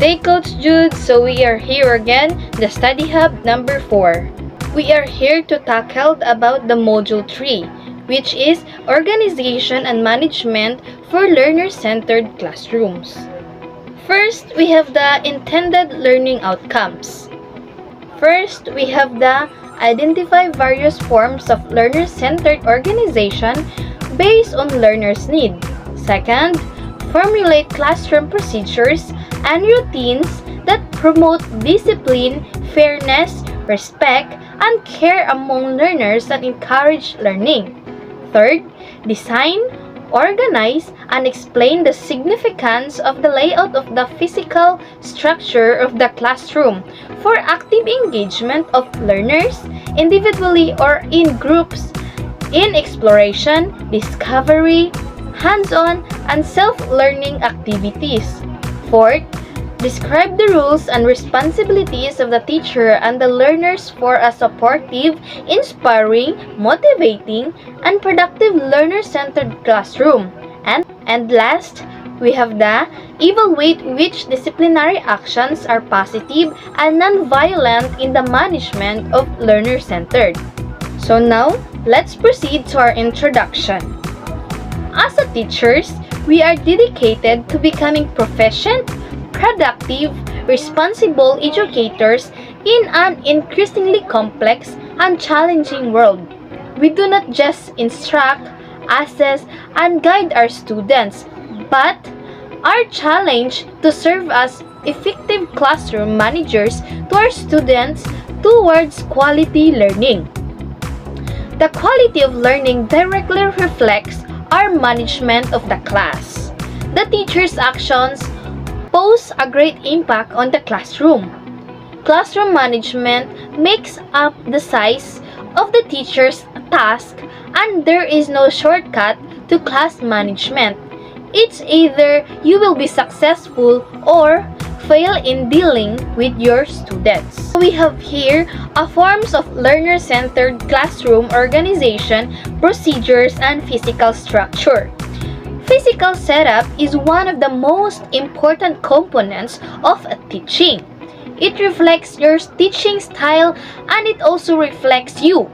Say Coach Jude, so we are here again, the Study Hub number 4. We are here to tackle about the Module 3, which is Organization and Management for Learner-Centered Classrooms. First, we have the intended learning outcomes. First, we have the identify various forms of learner-centered organization based on learners' need. Second, formulate classroom procedures and routines that promote discipline, fairness, respect, and care among learners and encourage learning. Third, design, organize, and explain the significance of the layout of the physical structure of the classroom for active engagement of learners individually or in groups in exploration, discovery, hands-on, and self-learning activities. Fourth, describe the roles and responsibilities of the teacher and the learners for a supportive, inspiring, motivating, and productive learner-centered classroom. And last, we have the evaluate which disciplinary actions are positive and non-violent in the management of learner-centered. So now, let's proceed to our introduction. As a teachers, we are dedicated to becoming proficient, productive, responsible educators in an increasingly complex and challenging world. We do not just instruct, assess, and guide our students, but are challenged to serve as effective classroom managers to our students towards quality learning. The quality of learning directly reflects our management of the class. The teacher's actions pose a great impact on the classroom. Classroom management makes up the size of the teacher's task, and there is no shortcut to class management. It's either you will be successful or fail in dealing with your students. We have here a forms of learner-centered classroom organization, procedures, and physical structure. Physical setup is one of the most important components of a teaching. It reflects your teaching style and it also reflects you.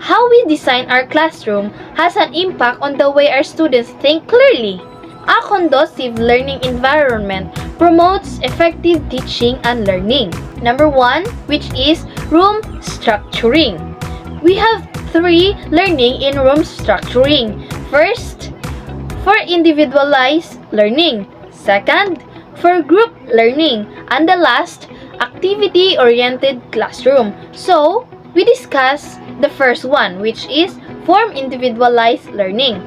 How we design our classroom has an impact on the way our students think clearly. A conducive learning environment promotes effective teaching and learning. Number 1, which is room structuring. We have 3 learning in room structuring. First, for individualized learning. Second, for group learning. And the last, activity-oriented classroom. So, we discuss the first one, which is form individualized learning.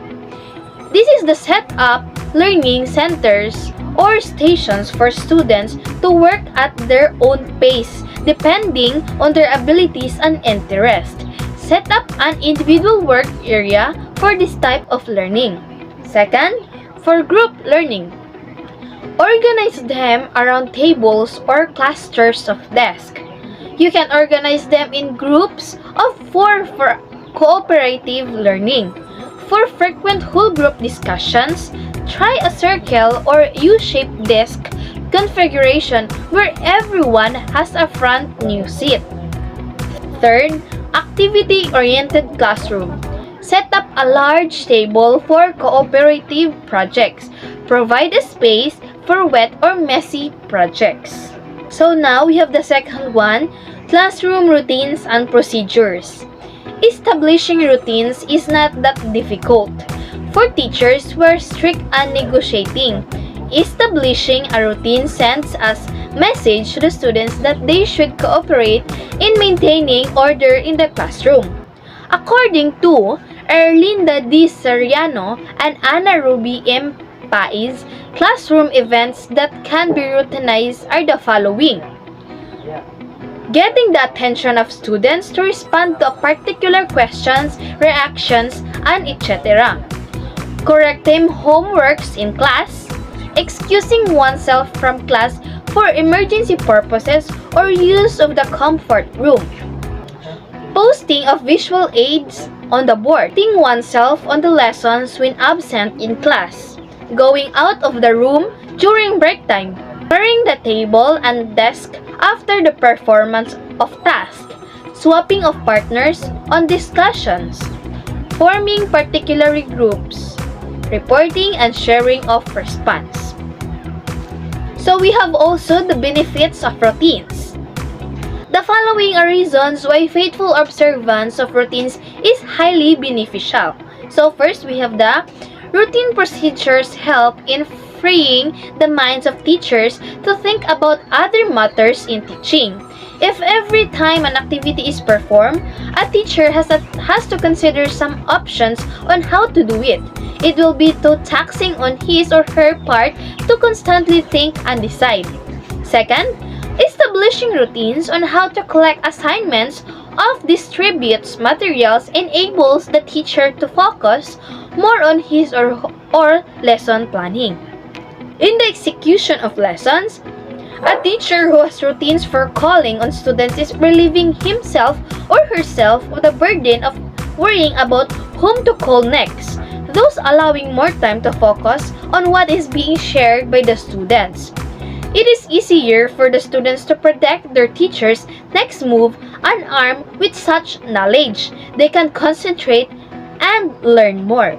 This is the setup learning centers or stations for students to work at their own pace depending on their abilities and interest. Set up an individual work area for this type of learning. Second, for group learning. Organize them around tables or clusters of desks. You can organize them in groups of 4 for cooperative learning. For frequent whole group discussions, try a circle or U-shaped desk configuration where everyone has a front new seat. Third, activity-oriented classroom. Set up a large table for cooperative projects. Provide a space for wet or messy projects. So now we have the second one, classroom routines and procedures. Establishing routines is not that difficult. For teachers who are strict and negotiating, establishing a routine sends a message to the students that they should cooperate in maintaining order in the classroom. According to Erlinda D. Soriano and Ana Ruby M. Paiz, classroom events that can be routinized are the following. Getting the attention of students to respond to particular questions, reactions, and etc. Correcting homeworks in class, excusing oneself from class for emergency purposes or use of the comfort room. Posting of visual aids on the board, putting oneself on the lessons when absent in class, going out of the room during break time, clearing the table and desk after the performance of tasks, swapping of partners on discussions, forming particular groups, reporting and sharing of response. So we have also the benefits of routines. The following are reasons why faithful observance of routines is highly beneficial. So first, we have the routine procedures help in freeing the minds of teachers to think about other matters in teaching. If every time an activity is performed, a teacher has to consider some options on how to do it. It will be too taxing on his or her part to constantly think and decide. Second, establishing routines on how to collect assignments of distributes materials enables the teacher to focus more on his or lesson planning. In the execution of lessons, a teacher who has routines for calling on students is relieving himself or herself of the burden of worrying about whom to call next, thus allowing more time to focus on what is being shared by the students. It is easier for the students to predict their teacher's next move, and armed with such knowledge, they can concentrate and learn more.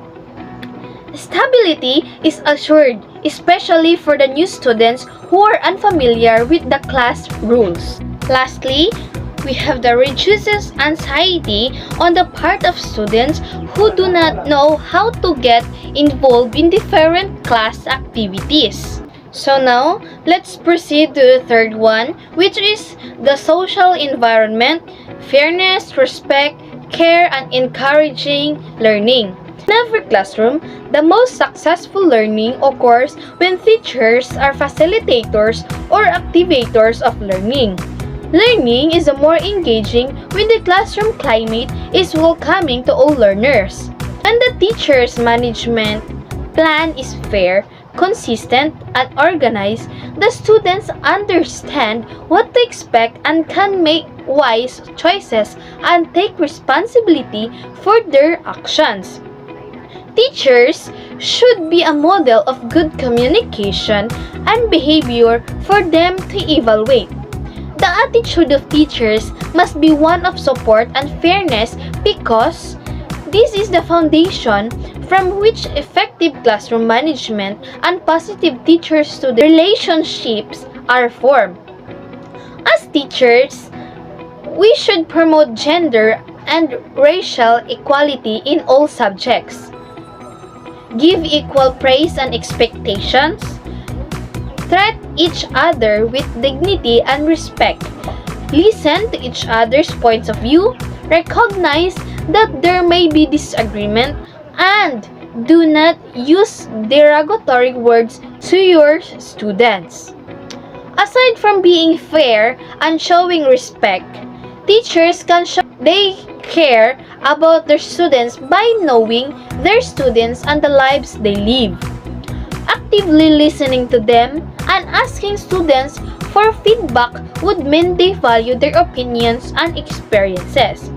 Stability is assured, especially for the new students who are unfamiliar with the class rules. Lastly, we have the reduces anxiety on the part of students who do not know how to get involved in different class activities. So now, let's proceed to the third one, which is the social environment, fairness, respect, care, and encouraging learning. In every classroom, the most successful learning occurs when teachers are facilitators or activators of learning. Learning is more engaging when the classroom climate is welcoming to all learners. And the teacher's management plan is fair, consistent, and organized, the students understand what to expect and can make wise choices and take responsibility for their actions. Teachers should be a model of good communication and behavior for them to evaluate. The attitude of teachers must be one of support and fairness because this is the foundation from which effective classroom management and positive teacher-student relationships are formed. As teachers, we should promote gender and racial equality in all subjects, give equal praise and expectations, treat each other with dignity and respect, listen to each other's points of view, recognize that there may be disagreement, and do not use derogatory words to your students. Aside from being fair and showing respect, teachers can show they care about their students by knowing their students and the lives they live, actively listening to them, and asking students for feedback would mean they value their opinions and experiences.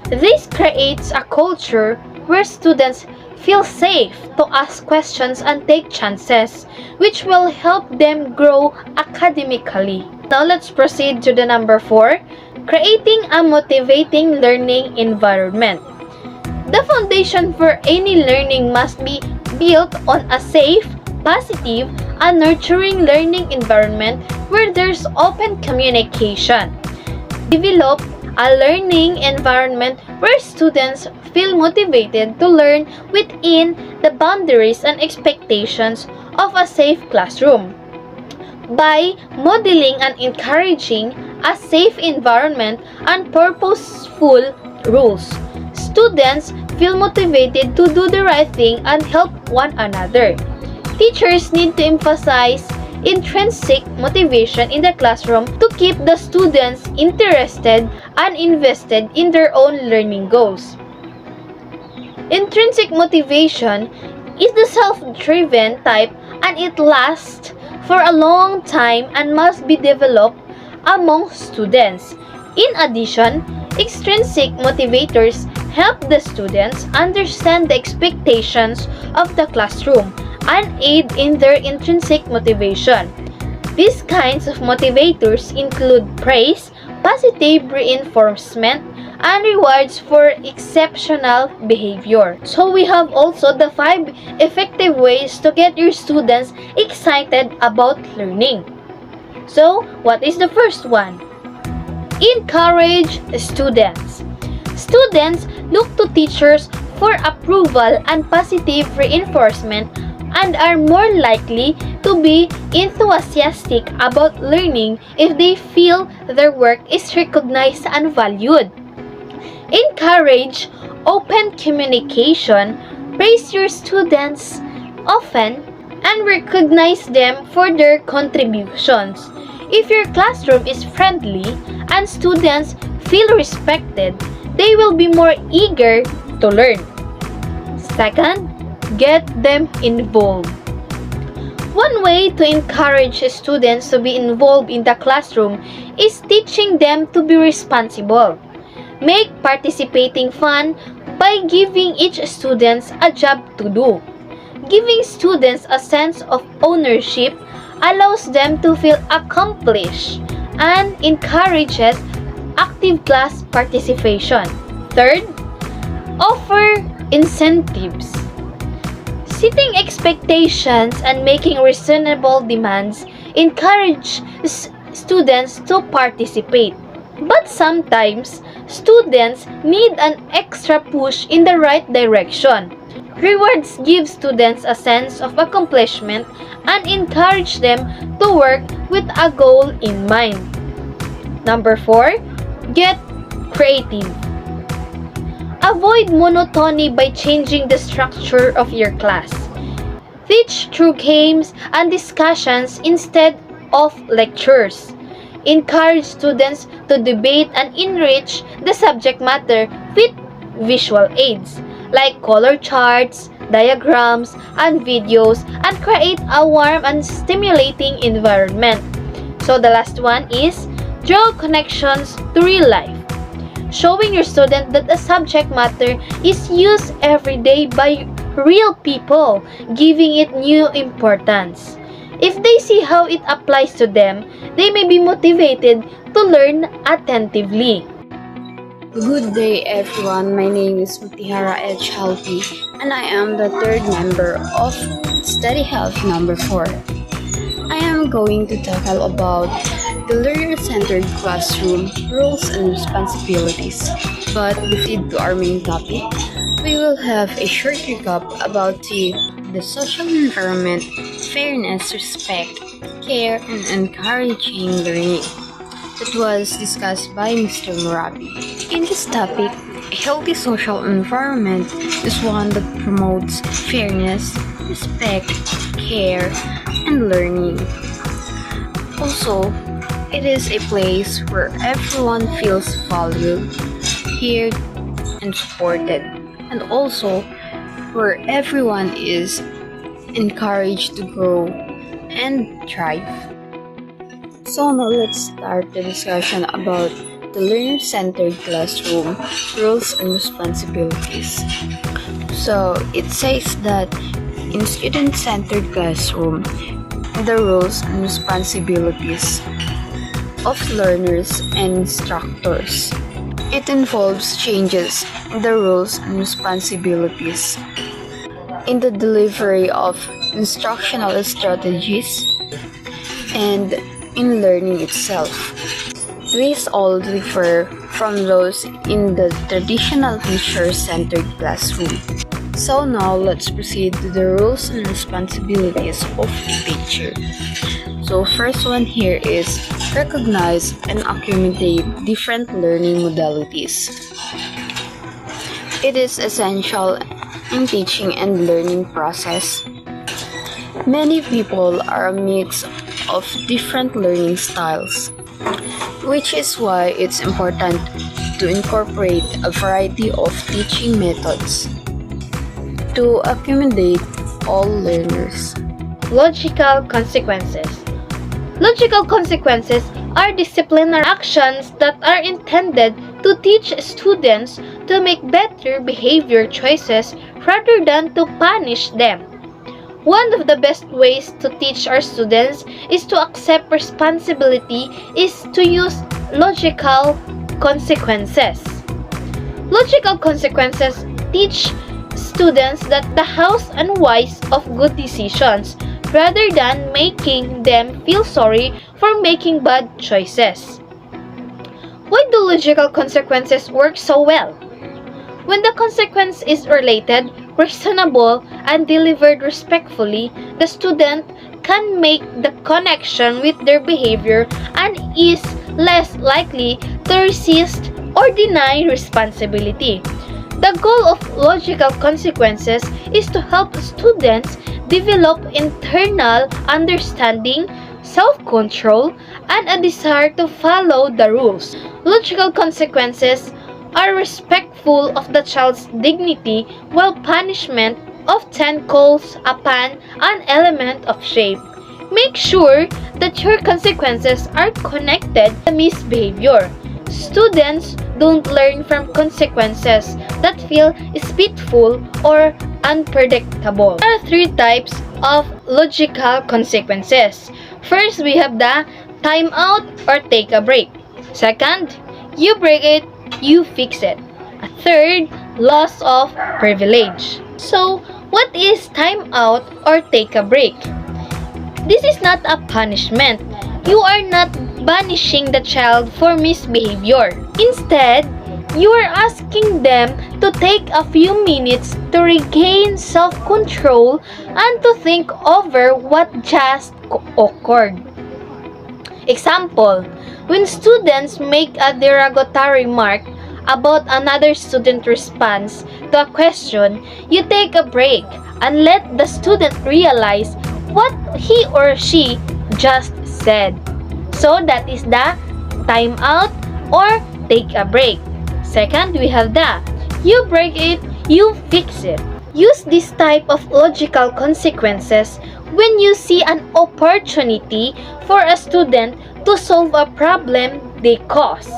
This creates a culture where students feel safe to ask questions and take chances, which will help them grow academically. Now let's proceed to the number 4, creating a motivating learning environment. The foundation for any learning must be built on a safe, positive, and nurturing learning environment where there's open communication. Develop a learning environment where students feel motivated to learn within the boundaries and expectations of a safe classroom. By modeling and encouraging a safe environment and purposeful rules, students feel motivated to do the right thing and help one another. Teachers need to emphasize intrinsic motivation in the classroom to keep the students interested and invested in their own learning goals. Intrinsic motivation is the self-driven type, and it lasts for a long time and must be developed among students. In addition, extrinsic motivators help the students understand the expectations of the classroom and aid in their intrinsic motivation. These kinds of motivators include praise, positive reinforcement, and rewards for exceptional behavior. So we have also the 5 effective ways to get your students excited about learning. So, what is the first one? Encourage students. Students look to teachers for approval and positive reinforcement and are more likely to be enthusiastic about learning if they feel their work is recognized and valued. Encourage open communication. Praise your students often and recognize them for their contributions. If your classroom is friendly and students feel respected, they will be more eager to learn. Second, get them involved. One way to encourage students to be involved in the classroom is teaching them to be responsible. Make participating fun by giving each student a job to do. Giving students a sense of ownership allows them to feel accomplished and encourages active class participation. Third, offer incentives. Setting expectations and making reasonable demands encourage students to participate. But sometimes, students need an extra push in the right direction. Rewards give students a sense of accomplishment and encourage them to work with a goal in mind. Number 4, get creative. Avoid monotony by changing the structure of your class. Teach through games and discussions instead of lectures. Encourage students to debate and enrich the subject matter with visual aids like color charts, diagrams, and videos, and create a warm and stimulating environment. So the last one is draw connections to real life. Showing your student that a subject matter is used every day by real people, giving it new importance. If they see how it applies to them, they may be motivated to learn attentively. Good day everyone, my name is Mutihara H. Halpi and I am the third member of Study Health number 4. I am going to tackle about the learner-centered classroom roles and responsibilities. But before to our main topic, we will have a short recap about the social environment, fairness, respect, care, and encouraging learning that was discussed by Mr. Murabi. In this topic, a healthy social environment is one that promotes fairness, respect, care, and learning. Also, it is a place where everyone feels valued, heard, and supported, and also where everyone is encouraged to grow and thrive. So now let's start the discussion about the learner-centered classroom roles and responsibilities. So it says that in student-centered classroom, the roles and responsibilities of learners and instructors. It involves changes in the roles and responsibilities in the delivery of instructional strategies and in learning itself. These all differ from those in the traditional teacher-centered classroom. So now let's proceed to the roles and responsibilities of a teacher. So first one here is recognize and accumulate different learning modalities. It is essential in teaching and learning process. Many people are a mix of different learning styles, which is why it's important to incorporate a variety of teaching methods to accommodate all learners. Logical consequences. Logical consequences are disciplinary actions that are intended to teach students to make better behavior choices rather than to punish them. One of the best ways to teach our students is to accept responsibility is to use logical consequences. Logical consequences teach students that the hows and whys of good decisions rather than making them feel sorry for making bad choices. Why do logical consequences work so well? When the consequence is related, reasonable, and delivered respectfully, the student can make the connection with their behavior and is less likely to resist or deny responsibility. The goal of logical consequences is to help students develop internal understanding, self-control, and a desire to follow the rules. Logical consequences are respectful of the child's dignity, while punishment often calls upon an element of shame. Make sure that your consequences are connected to misbehavior. Students don't learn from consequences that feel spiteful or unpredictable. There are three types of logical consequences. First, we have the time out or take a break. Second, you break it, you fix it. Third, loss of privilege. So, what is time out or take a break? This is not a punishment. You are not banishing the child for misbehavior. Instead, you are asking them to take a few minutes to regain self-control and to think over what just occurred. Example, when students make a derogatory remark about another student's response to a question, you take a break and let the student realize what he or she just said. So that is the time out or take a break. Second, we have the you break it, you fix it. Use this type of logical consequences when you see an opportunity for a student to solve a problem they cause.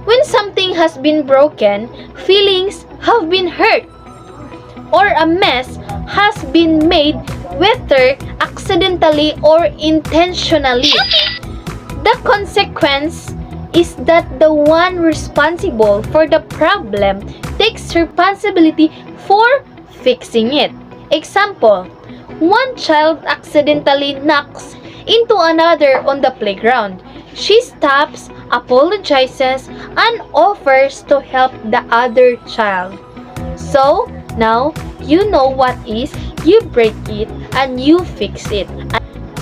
When something has been broken, feelings have been hurt, or a mess has been made, whether accidentally or intentionally. The consequence is that the one responsible for the problem takes responsibility for fixing it. Example, one child accidentally knocks into another on the playground. She stops, apologizes, and offers to help the other child. So, now, you know what is, you break it, and you fix it.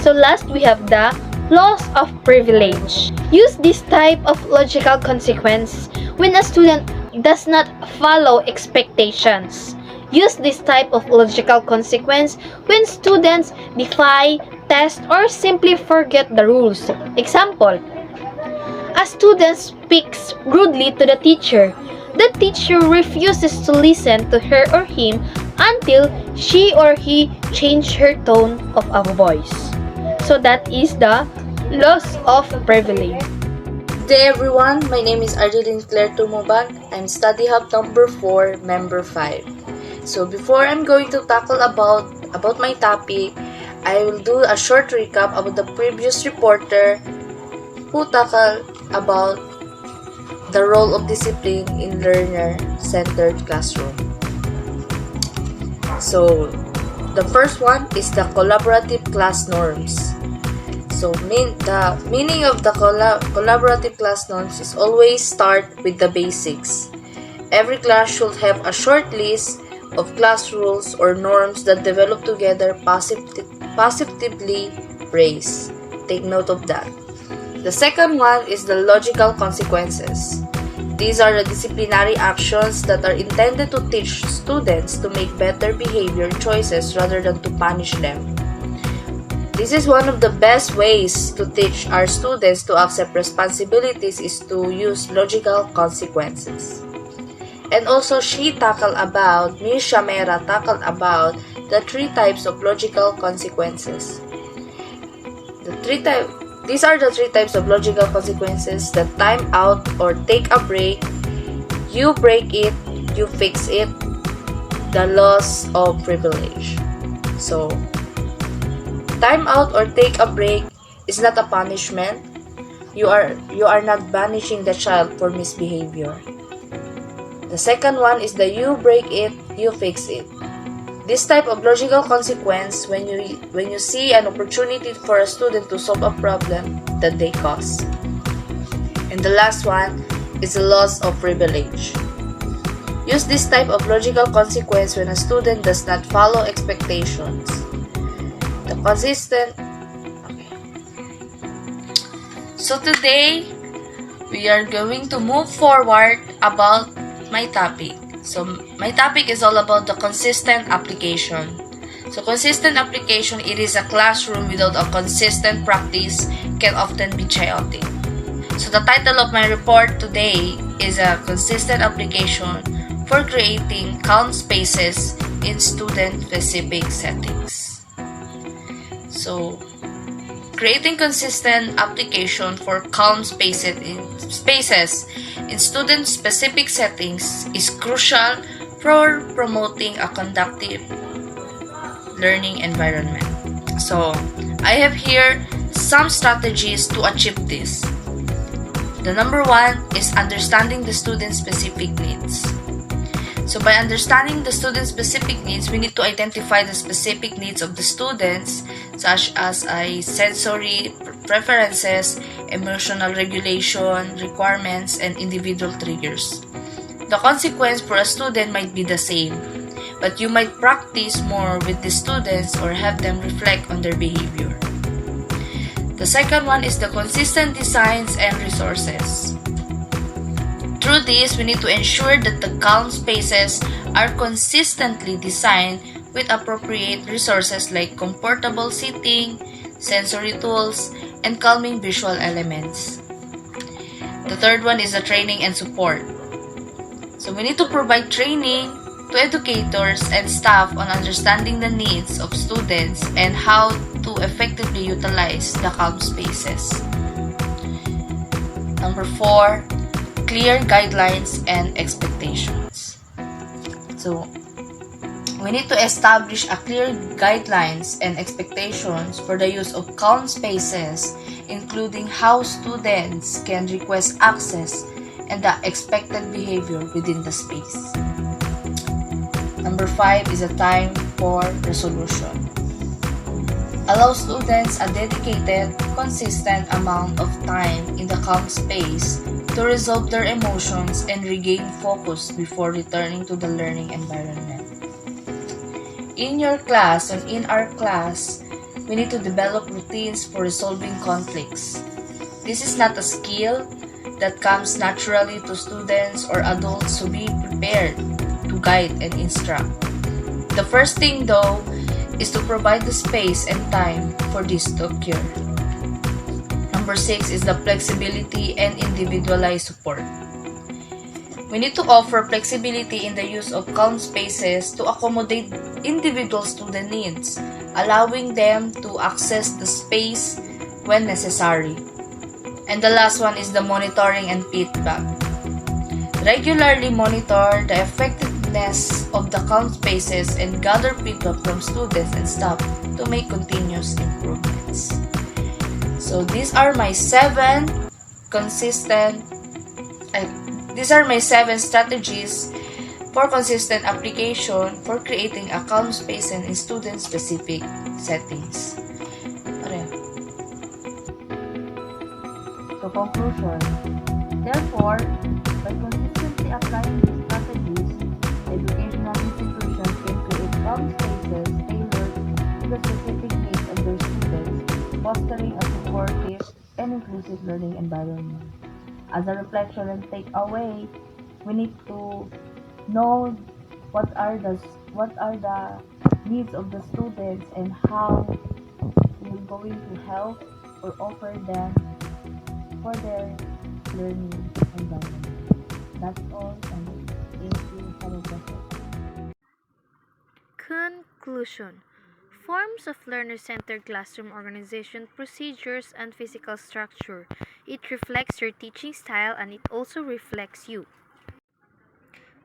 So last, we have the loss of privilege. Use this type of logical consequence when a student does not follow expectations. Use this type of logical consequence when students defy, test, or simply forget the rules. Example, a student speaks rudely to the teacher. The teacher refuses to listen to her or him until she or he changes her tone of a voice. So that is the loss of privilege. Good day everyone, my name is Arjeline Claire Tumubag. I'm Study Hub number 4, member 5. So before I'm going to tackle about my topic, I will do a short recap about the previous reporter who tackled about the role of discipline in learner-centered classroom. So the first one is the collaborative class norms. So the meaning of the collaborative class norms is always start with the basics. Every class should have a short list of class rules or norms that develop together positively praise. Take note of that. The second one is the logical consequences. These are the disciplinary actions that are intended to teach students to make better behavior choices rather than to punish them. This is one of the best ways to teach our students to accept responsibilities is to use logical consequences. And also, Ms. Shamera tackled about the three types of logical consequences. These are the three types of logical consequences: the time out or take a break, you break it, you fix it, the loss of privilege. So, time out or take a break is not a punishment. You are not banishing the child for misbehavior. The second one is the you break it, you fix it. This type of logical consequence when you see an opportunity for a student to solve a problem that they cause. And the last one is the loss of privilege. Use this type of logical consequence when a student does not follow expectations. The consistent. Okay. So today we are going to move forward about my topic. So my topic is all about the consistent application. So consistent application, it is a classroom without a consistent practice can often be chaotic. So the title of my report today is a consistent application for creating calm spaces in student-specific settings. So creating consistent application for calm spaces in student-specific settings is crucial for promoting a conducive learning environment. So, I have here some strategies to achieve this. The number one is understanding the student-specific needs. So by understanding the student-specific needs, we need to identify the specific needs of the students, such as sensory preferences, emotional regulation, requirements, and individual triggers. The consequence for a student might be the same, but you might practice more with the students or have them reflect on their behavior. The second one is the consistent designs and resources. Through this, we need to ensure that the calm spaces are consistently designed with appropriate resources like comfortable seating, sensory tools, and calming visual elements. The third one is the training and support. So we need to provide training to educators and staff on understanding the needs of students and how to effectively utilize the calm spaces. Number 4, clear guidelines and expectations. So, we need to establish a clear guidelines and expectations for the use of calm spaces, including how students can request access and the expected behavior within the space. Number 5 is a time for resolution. Allow students a dedicated, consistent amount of time in the calm space to resolve their emotions and regain focus before returning to the learning environment. In your class and in our class, we need to develop routines for resolving conflicts. This is not a skill that comes naturally to students or adults, so be prepared to guide and instruct. The first thing though is to provide the space and time for this to occur. Number 6 is the flexibility and individualized support. We need to offer flexibility in the use of calm spaces to accommodate individual student needs, allowing them to access the space when necessary. And the last one is the monitoring and feedback. Regularly monitor the effectiveness of the calm spaces and gather feedback from students and staff to make continuous improvements. So these are my 7 strategies for consistent application for creating a calm space in student-specific settings. So conclusion. Therefore, by consistently applying these strategies, educational institutions can create calm spaces tailored to the specific needs of their students, fostering a supportive and inclusive learning environment. As a reflection and takeaway, we need to know what are the needs of the students and how we're going to help or offer them for their learning environment. That's all, and thank you. Have a blessed day. Conclusion. Forms of learner-centered classroom organization, procedures, and physical structure. It reflects your teaching style and it also reflects you.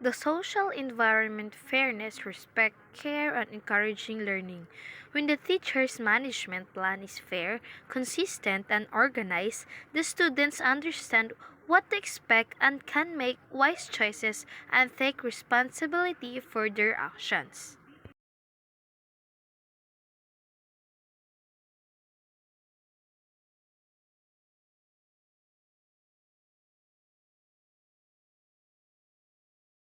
The social environment, fairness, respect, care, and encouraging learning. When the teacher's management plan is fair, consistent, and organized, the students understand what to expect and can make wise choices and take responsibility for their actions.